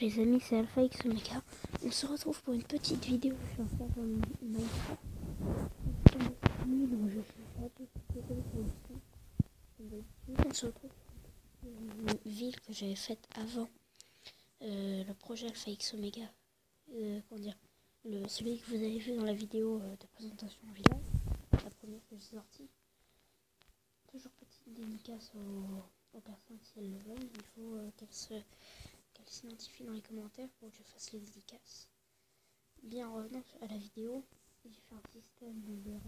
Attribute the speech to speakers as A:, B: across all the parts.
A: les amis, c'est Alpha X Omega. On se retrouve pour une petite vidéo. Je vais faire Minecraft. Donc je suis pas tout désolé pour le son. On se retrouve pour une ville que j'avais faite avant le projet Alpha X Omega. Comment dire, celui que vous avez vu dans la vidéo de présentation en village, la première que j'ai sortie. Toujours petite dédicace aux personnes si elles le veulent. Il faut qu'elles s'identifient dans les commentaires pour que je fasse les dédicaces. Bien, revenant à la vidéo, j'ai fait un système de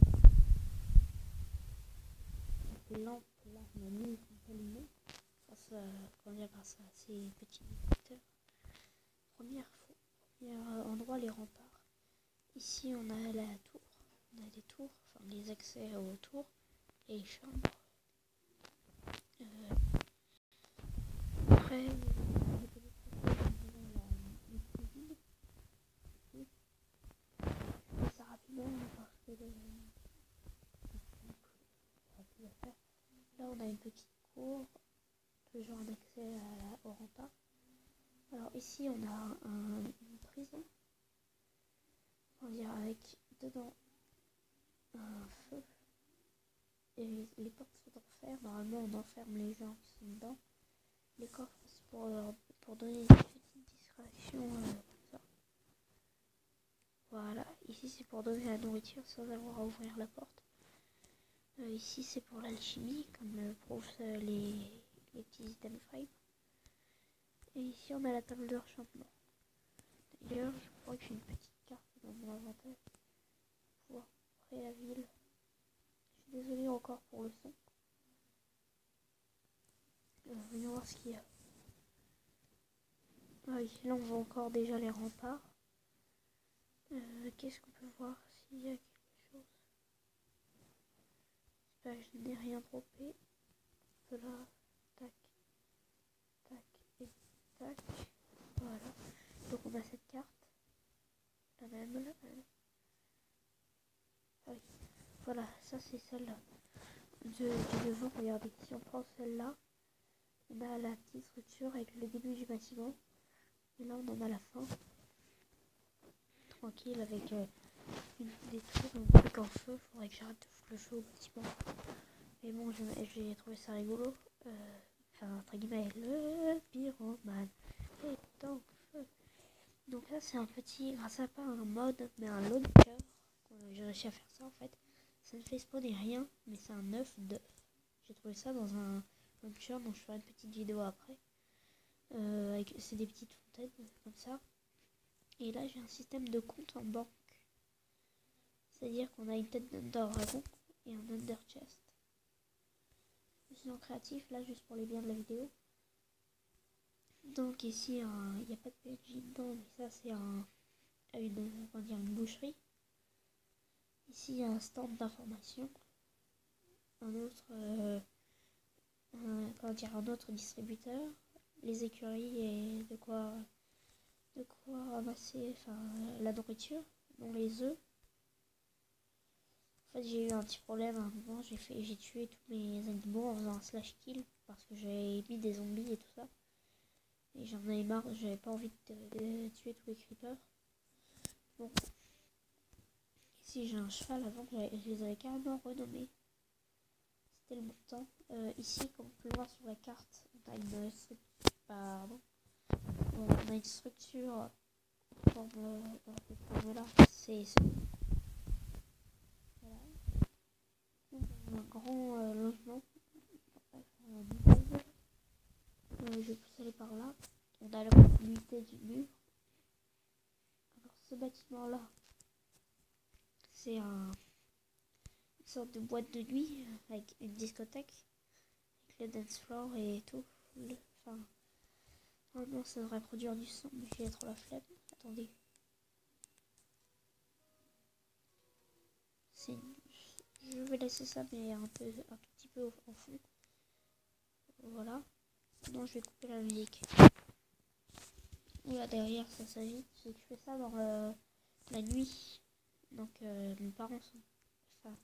A: ces lampes là, ma nuit sont allumées grâce à ces petits détecteurs. Premier endroit, les remparts. Ici on a la tour, on a des tours, enfin les accès aux tours et les chambres. Après, ça rapidement parce que là on a une petite cour, toujours un accès au rempart. Alors ici on a une prison, on va dire avec dedans un feu et les portes sont en fer. Normalement on enferme les gens qui sont dedans. Les coffres c'est pour donner une petite distraction comme ça. Voilà, ici c'est pour donner la nourriture sans avoir à ouvrir la porte. Ici c'est pour l'alchimie, comme le prouvent les petits items frame. Et ici on a la table de rechantement. D'ailleurs je crois que j'ai une petite carte dans mon inventaire pour voir après la ville. Je suis désolé encore pour le son. Voyons voir ce qu'il y a. Ah oui, là on voit encore déjà les remparts. Qu'est-ce qu'on peut voir s'il y a quelque chose? J'espère que je n'ai rien trompé. Là, tac, tac et tac. Voilà. Donc on a cette carte. La même, la même. Ah oui. Voilà, ça c'est celle-là. Du devant, regardez. Si on prend celle-là, on a la petite structure avec le début du bâtiment. Et là on en a la fin. Tranquille avec des tours, un truc en feu. Faudrait que j'arrête de foutre le feu au bâtiment. Mais bon, j'ai trouvé ça rigolo. Enfin, entre guillemets, le pyromane est en feu. Donc là, c'est un petit, grâce à pas un mode, mais un launcher. J'ai réussi à faire ça en fait. Ça ne fait spawner rien, mais c'est un œuf d'œuf. J'ai trouvé ça dans un launcher, donc je ferai une petite vidéo après. C'est des petites fontaines comme ça. Et là, j'ai un système de compte en banque. C'est-à-dire qu'on a une tête d'Ender Dragon et un Under Chest. Sinon créatif, là, juste pour les biens de la vidéo. Donc ici, il n'y a pas de PNJ dedans, mais ça, c'est une boucherie. Ici, il y a un stand d'information. Un autre distributeur. Les écuries et de quoi ramasser la nourriture, dont les œufs. En fait, j'ai eu un petit problème à un moment, j'ai tué tous mes animaux en faisant un slash kill parce que j'avais mis des zombies et tout ça. Et j'en avais marre, j'avais pas envie de tuer tous les creepers. Donc, ici j'ai un cheval, avant je les avais carrément renommés. C'était le bon temps. Ici, comme on peut le voir sur la carte, on a une structure. Pardon. On a une structure dans cette forme-là. C'est voilà. Un grand logement. Je vais plus aller par là. On a la continuité du mur. Alors ce bâtiment-là, c'est une sorte de boîte de nuit avec une discothèque, avec le dance floor et tout. Enfin, normalement ça devrait produire du son, mais j'ai trop la flemme. Attendez. Je vais laisser ça, mais un tout petit peu en fond. Voilà. Sinon je vais couper la musique. Là derrière ça s'agit. Je fais ça dans la nuit. Donc mes parents sont. Enfin.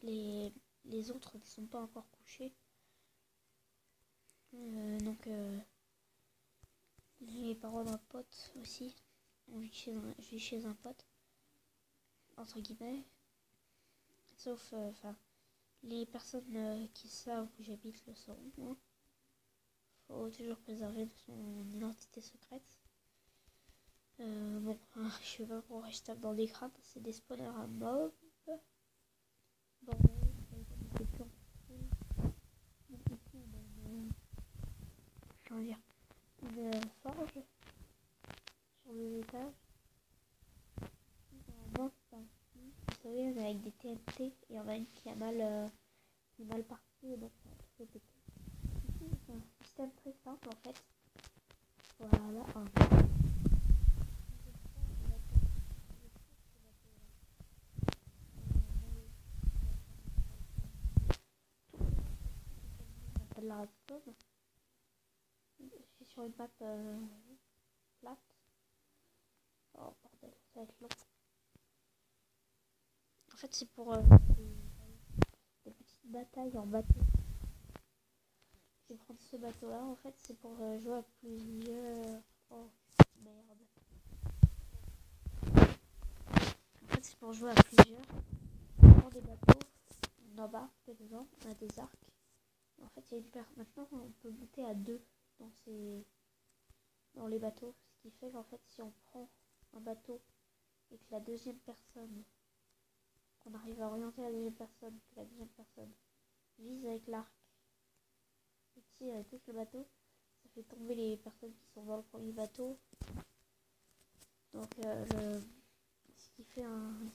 A: Les autres ne sont pas encore couchés. Donc les parents d'un pote aussi. Je vis chez un pote, entre guillemets. Sauf, les personnes qui savent où j'habite le sauront. Hein. Faut toujours préserver son identité secrète. Bon, je sais pas pourquoi je tape dans des crânes, c'est des spawners à mobs. Bon, des plans. Donc ici on a une forge sur le étage. Normalement c'est un petit, vous savez, avec des TNT, et il y en a une qui est mal partie, et donc ça fait péter. Ici c'est un système très simple en fait. Voilà, de la redstone. Je suis sur une map plate. Oh bordel, ça va être long. En fait, c'est pour des petites batailles en bateau. Je vais prendre ce bateau là. En fait, c'est pour jouer à plusieurs. Oh merde. En fait, c'est pour jouer à plusieurs. On prend des bateaux. On embarque dedans. On a des arcs. En fait, il y a une maintenant, on peut monter à deux dans les bateaux. Ce qui fait qu'en fait, si on prend un bateau et que la deuxième personne, qu'on arrive à orienter la deuxième personne, que la deuxième personne vise avec l'arc et tire et touche le bateau, ça fait tomber les personnes qui sont dans le premier bateau. Donc ce qui permet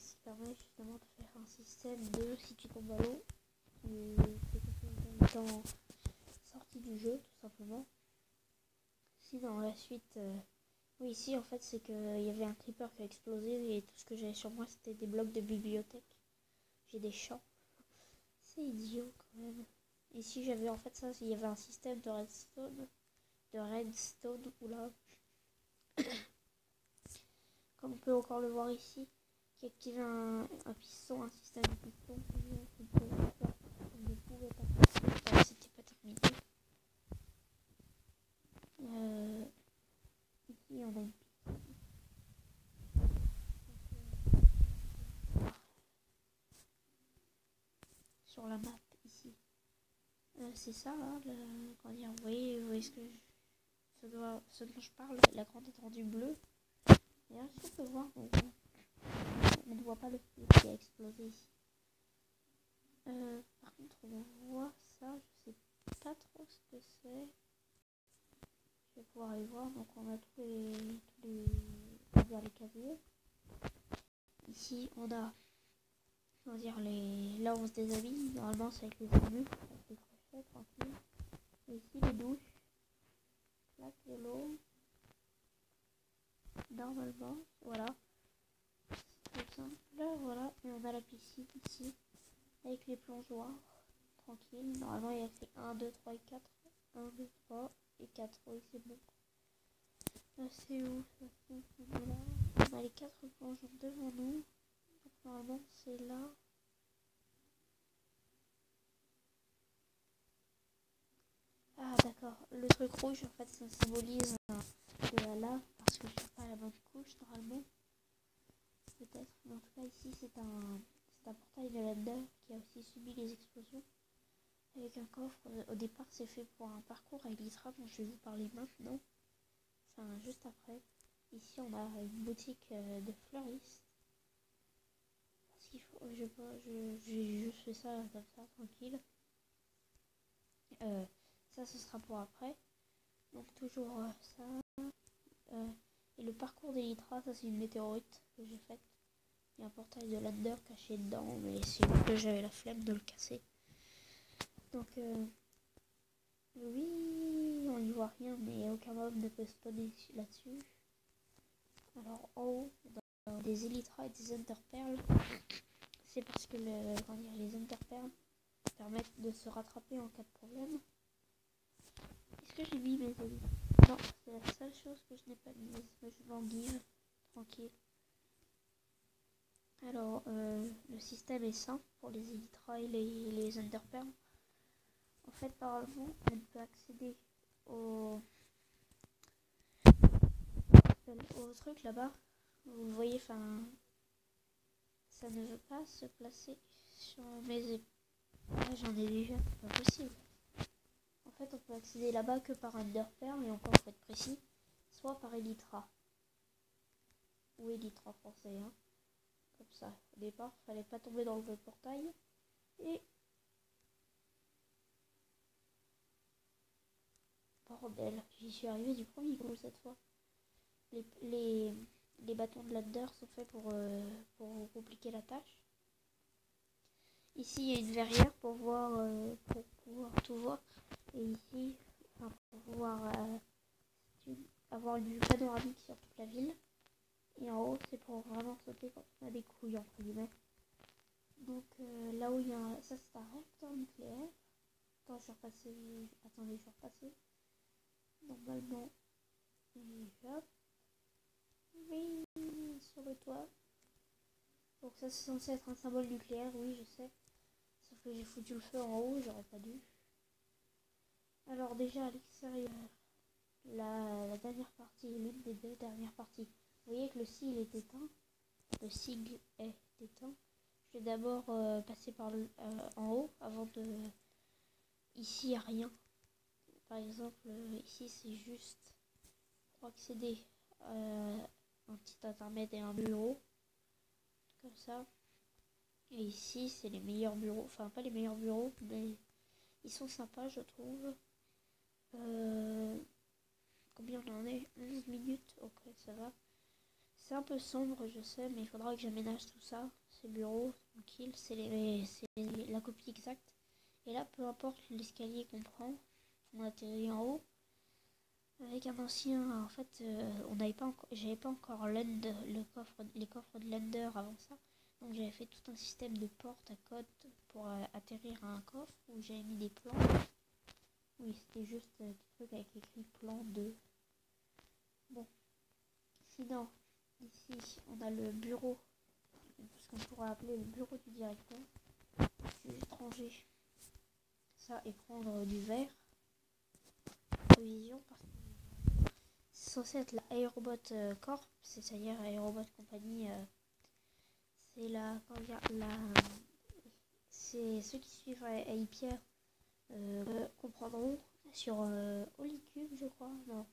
A: justement de faire un système de si tu tombes à l'eau, tu es complètement sorti du jeu tout simplement. Si dans la suite, oui, ici en fait c'est qu'il y avait un creeper qui a explosé et tout ce que j'avais sur moi c'était des blocs de bibliothèque. J'ai des champs. C'est idiot quand même. Ici j'avais en fait ça, il y avait un système de redstone, oula. Comme on peut encore le voir ici, qui active un piston, un système de piston qui ne pouvait pas passer car c'était pas terminé. Ici on a une piston. Sur la map ici. C'est ça là, comment dire, vous voyez ce dont je parle, la grande étendue bleue. Et là, si on peut voir, on ne voit pas le feu qui a explosé ici. Par contre, on voit ça, je sais pas trop ce que c'est. Je vais pouvoir aller voir. Donc, on a tous les casiers. Ici, on a, comment dire, là on se déshabille. Normalement, c'est avec les armures, avec les crochets, tranquille. Et ici, les douches. Là, de l'eau. Normalement, voilà. C'est tout simple. Là, voilà. Et on a la piscine ici. Avec les plongeoires. Tranquille. Normalement, il y a fait 1, 2, 3 et 4. 1, 2, 3 et 4. Oui, c'est bon. Là, c'est où ça? C'est là. On a les 4 plongeons devant nous. Donc, normalement, c'est là. Ah, d'accord. Le truc rouge, en fait, ça symbolise de la lave. Parce que je suis pas à la bonne couche, normalement. Peut-être. Mais en tout cas, ici, c'est un portail de Nether qui a aussi subi les explosions. Avec un coffre. Au départ, c'est fait pour un parcours avec l'Itra dont je vais vous parler maintenant. Enfin, juste après. Ici, on a une boutique de fleuristes. Parce qu'il faut. J'ai juste fait ça comme ça, tranquille. Ça, ce sera pour après. Donc, toujours ça. Et le parcours des Lytra, ça, c'est une météorite que j'ai faite. Il y a un portail de Lander caché dedans, mais c'est que j'avais la flemme de le casser. Donc, oui, on n'y voit rien, mais aucun mob ne peut spawner là-dessus. Alors, en haut, dans des Elytra et des Enderpearls, c'est parce que les Enderpearls permettent de se rattraper en cas de problème. Est-ce que j'ai mis mes Elytra? Non, c'est la seule chose que je n'ai pas mise, mais je m'en give, tranquille. Alors, le système est simple pour les Elytra et les Enderpearls. En fait, normalement, on ne peut accéder au truc là-bas. Vous voyez, enfin, ça ne veut pas se placer sur mes épaules. Ah, j'en ai déjà, c'est pas possible. En fait, on peut accéder là-bas que par Underperm, et encore, faut être précis, soit par Elytra. Ou Elytra français, hein. Comme ça, au départ, fallait pas tomber dans le portail. Et... bordel, j'y suis arrivé du premier coup cette fois. Les bâtons de ladder sont faits pour vous compliquer la tâche. Ici, il y a une verrière pour pouvoir tout voir. Et ici, enfin, pour pouvoir avoir une vue panoramique sur toute la ville. Et en haut, c'est pour vraiment sauter quand on a des couilles, entre guillemets. Donc là où il y a ça, c'est un réacteur nucléaire. Attends, je suis repassé. Attendez, je suis repassé. Normalement, et hop. Oui, sur le toit. Donc ça, c'est censé être un symbole nucléaire, oui, je sais. Sauf que j'ai foutu le feu en haut, j'aurais pas dû. Alors déjà, à l'extérieur, la dernière partie, l'une des deux dernières parties. Vous voyez que le sigle est éteint. Le sigle est éteint. Je vais d'abord passer par en haut avant de... Ici, il n'y a rien. Par exemple, ici, c'est juste pour accéder à un petit intermède et un bureau. Comme ça. Et ici, c'est les meilleurs bureaux. Enfin, pas les meilleurs bureaux, mais ils sont sympas, je trouve. Combien on en est? 11 minutes. Ok, ça va. C'est un peu sombre, je sais, mais il faudra que j'aménage tout ça. Ces bureaux, tranquille, c'est la copie exacte. Et là, peu importe l'escalier qu'on prend, on atterrit en haut. Avec un ancien, en fait, j'avais pas encore les coffres de Lender avant ça. Donc j'avais fait tout un système de porte à code pour atterrir à un coffre où j'avais mis des plans. Oui, c'était juste des trucs avec écrit plan 2. Bon, sinon, ici, on a le bureau, ce qu'on pourrait appeler le bureau du directeur. Je vais juste ranger ça et prendre du verre. Provision, parce que c'est censé être la Aerobot Corp, c'est-à-dire Aerobot Company. C'est c'est ceux qui suivent Pierre comprendront sur Holycube, je crois. Non.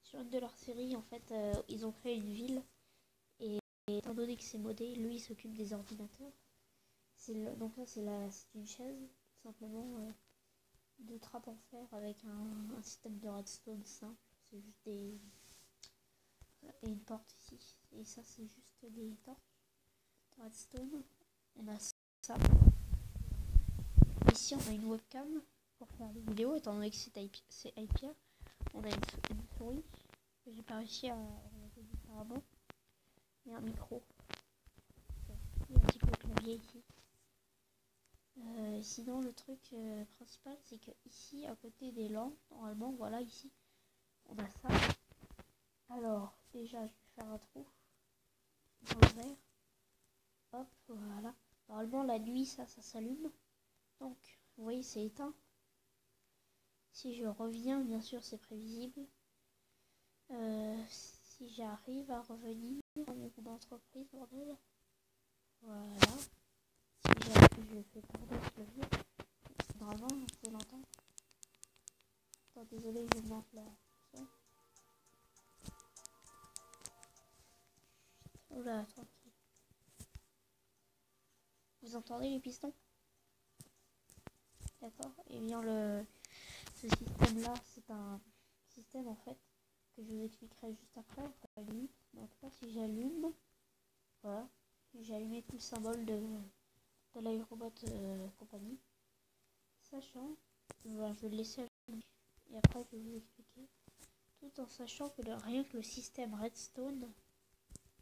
A: Sur une de leurs séries, en fait, ils ont créé une ville. Et étant donné que c'est modé, lui, il s'occupe des ordinateurs. Donc là, c'est une chaise, tout simplement, de trappe en fer avec un système de redstone simple. C'est juste des... Et une porte ici. Et ça, c'est juste des torches de redstone. On a ça. Ici, on a une webcam pour faire des vidéos, étant donné que c'est iPierre. On a une souris que j'ai pas réussi à remettre différemment. Et un micro. Et un petit peu de clavier ici. Sinon, le truc principal, c'est que ici, à côté des lampes, normalement, voilà, ici, on a ça. Alors, déjà, je vais faire un trou dans le verre. Hop, voilà. Normalement, la nuit, ça s'allume. Donc, vous voyez, c'est éteint. Si je reviens, bien sûr, c'est prévisible. Si j'arrive à revenir dans mon entreprise, bordel. Voilà. Si je fais tourner ce levier. Normalement, on l'entend. Attends, désolé, je monte là. Oula, tranquille. Vous entendez les pistons? D'accord. Et bien ce système là, c'est un système en fait que je vous expliquerai juste après. Donc là, si j'allume, voilà, j'ai allumé tout le symbole de l'aérobot compagnie. Sachant, voilà, je vais le laisser allumer. Et après, je vais vous expliquer. Tout en sachant que rien que le système Redstone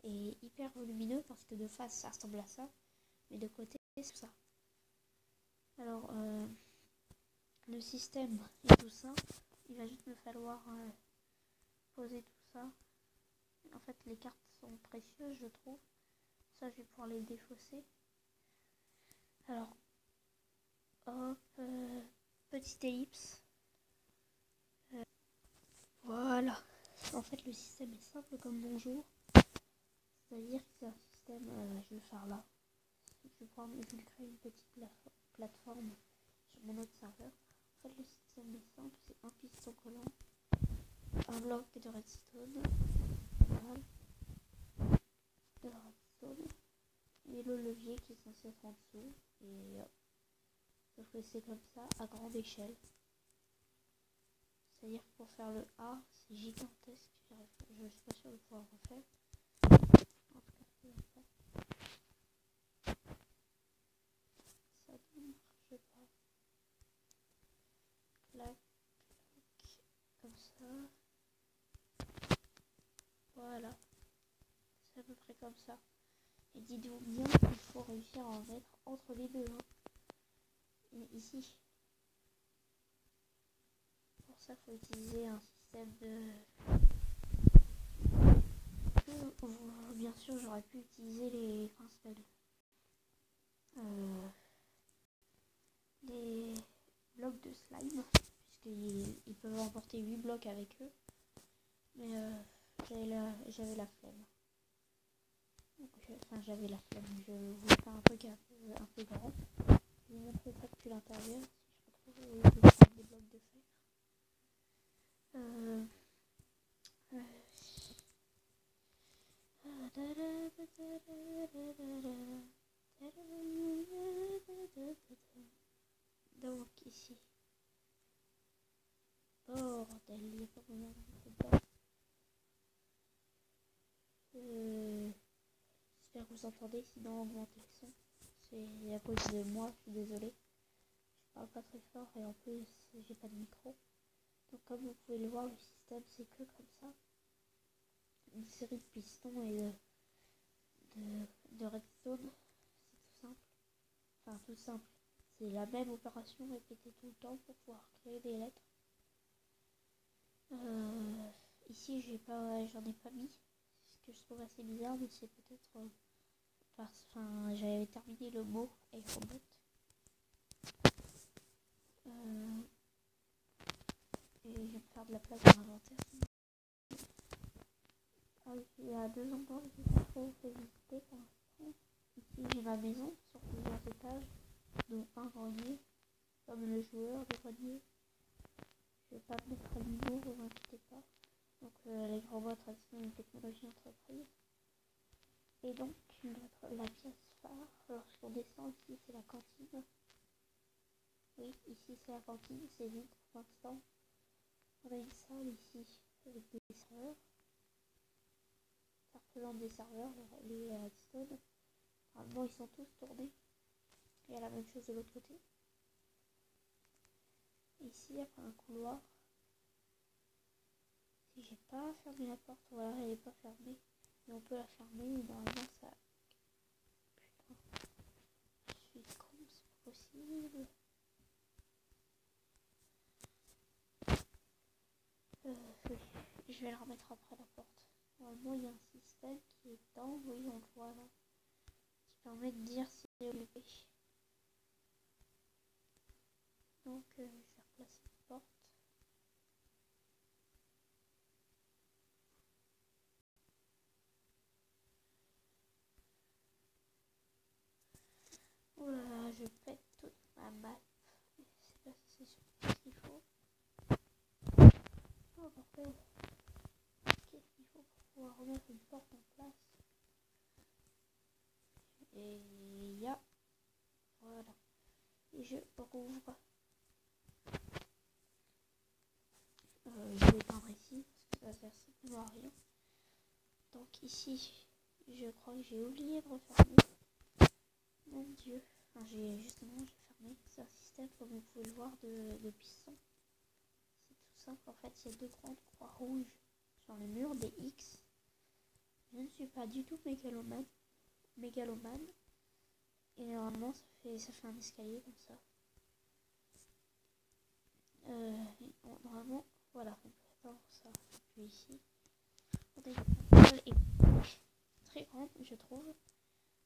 A: est hyper volumineux parce que de face ça ressemble à ça, mais de côté c'est ça. Alors, le système et tout ça, il va juste me falloir poser tout ça. En fait, les cartes sont précieuses, je trouve. Ça, je vais pouvoir les défausser. Alors, hop, petite ellipse. Voilà. En fait, le système est simple comme bonjour. C'est-à-dire que c'est un système, je vais le faire là. Je vais créer une petite plateforme sur mon autre serveur. En fait, le système est simple, c'est un piston collant, un bloc de redstone, voilà, de redstone, et le levier qui est censé être en dessous. Et sauf que c'est comme ça à grande échelle. C'est-à-dire que pour faire le A, c'est gigantesque. Je ne suis pas sûre de pouvoir le refaire. En tout cas, c'est comme ça. Ça ne marche pas. Clac, clac, comme ça. Voilà. C'est à peu près comme ça. Et dites-vous bien qu'il faut réussir à en mettre entre les deux. Et ici. Pour ça, il faut utiliser un système de... Bien sûr, j'aurais pu utiliser les... Comment ça s'appelle les blocs de slime. Puisqu'ils peuvent emporter 8 blocs avec eux. Mais j'avais la flemme. Enfin, j'avais la flemme. Je voulais faire un truc un peu grand. Je vais vous montrer ça depuis l'intérieur. Si je retrouve des blocs de fer. Donc ici. Bordel, il n'y a pas vraiment de j'espère que vous entendez, sinon augmentez le son. C'est à cause de moi, je suis désolée. Je parle pas très fort et en plus j'ai pas de micro. Donc comme vous pouvez le voir, le système c'est que comme ça. Une série de pistons et de redstone. C'est tout simple. Enfin tout simple. C'est la même opération répétée tout le temps pour pouvoir créer des lettres. Ici j'en ai pas mis. Ce que je trouve assez bizarre, mais c'est peut-être j'avais terminé le mot aérobot. Et je vais me faire de la place dans l'inventaire. Il y a 2 endroits que j'ai pas trop fait visiter pour l'instant. Ici j'ai ma maison sur plusieurs étages, dont un grenier, comme le joueur de grenier. Je vais pas me mettre à niveau, vous inquiétez pas. Donc les robots traditionnels, une technologie entreprise. Et donc la pièce phare, lorsqu'on descend ici c'est la cantine. Oui, ici c'est la cantine, c'est vide pour l'instant. On a une salle ici avec des serveurs. Ça représente des serveurs, les redstone. Normalement ils sont tous tournés. Il y a la même chose de l'autre côté. Ici il y a un couloir. Si j'ai pas fermé la porte, voilà, elle est pas fermée. Mais on peut la fermer et normalement ça... Putain, je suis con, c'est pas possible. Oui, je vais la remettre après la porte. Normalement il y a un système qui est dans, oui on le voit là, qui permet de dire si c'est occupé. Donc je vais replacer la porte. Oula, je pète toute ma map. Je sais pas si c'est sûr ce qu'il faut. Oh bordel. Qu'est-ce qu'il faut pour pouvoir remettre une porte en place? Et il y a... Voilà. Et je rouvre. Je vais éteindre ici parce que ça sert simplement à rien. Donc ici, je crois que j'ai oublié de refermer. Mon dieu. Enfin, j'ai fermé. C'est un système, comme vous pouvez le voir, de pistons. C'est tout simple. En fait, il y a 2 grandes croix rouges sur le mur, des X. Je ne suis pas du tout mégalomane. Et normalement, ça fait un escalier comme ça. Normalement, voilà, on peut attendre ça depuis ici. On a une salle très grande, je trouve,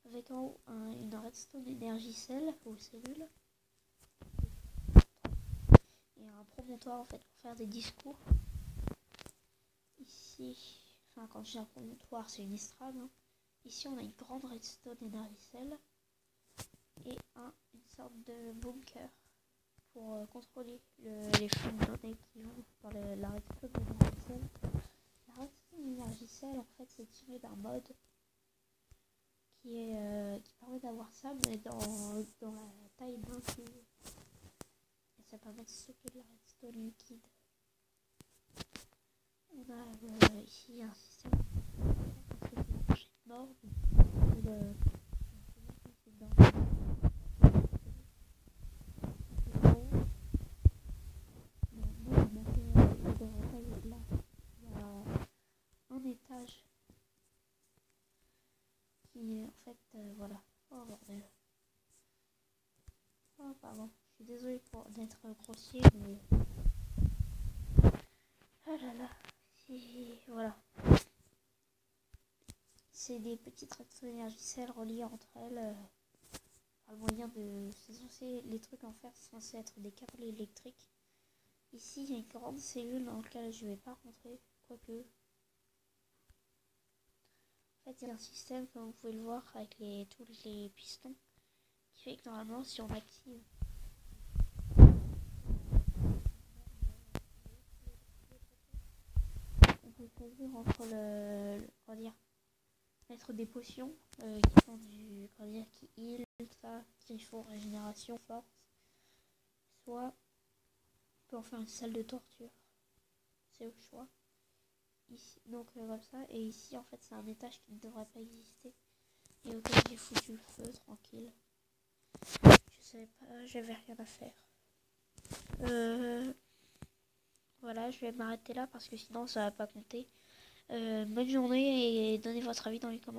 A: avec en haut une redstone énergie cell ou cellule et un promontoire en fait pour faire des discours. ici, enfin quand je dis un promontoire, c'est une estrade. Hein. Ici, on a une grande redstone énergicelle et une sorte de bunker pour contrôler les flux de données qui vont par la redstone énergicelle. La redstone énergicelle, en fait, c'est tiré d'un mode qui permet d'avoir ça, mais dans la taille d'un cube. Et ça permet de stocker de la redstone liquide. On a ici un système mort un étage qui est en fait voilà. Oh bordel. Oh pardon, je suis désolée d'être grossier, mais ah là là, voilà. C'est des petites redstones énergicelles reliées entre elles par le moyen de. Les trucs en fer sont censés être des câbles électriques. Ici, il y a une grande cellule dans laquelle je ne vais pas rentrer, quoique. En fait, il y a un système, comme vous pouvez le voir, avec tous les pistons, qui fait que normalement, si on active. On peut choisir entre mettre des potions qui font qui heal, ça, qui font régénération, force. Soit on peut en faire une salle de torture. C'est au choix. Ici, donc comme ça. Et ici, en fait, c'est un étage qui ne devrait pas exister. Et auquel j'ai foutu le feu, tranquille. Je savais pas, j'avais rien à faire. Voilà, je vais m'arrêter là parce que sinon ça va pas compter. Bonne journée et donnez votre avis dans les commentaires.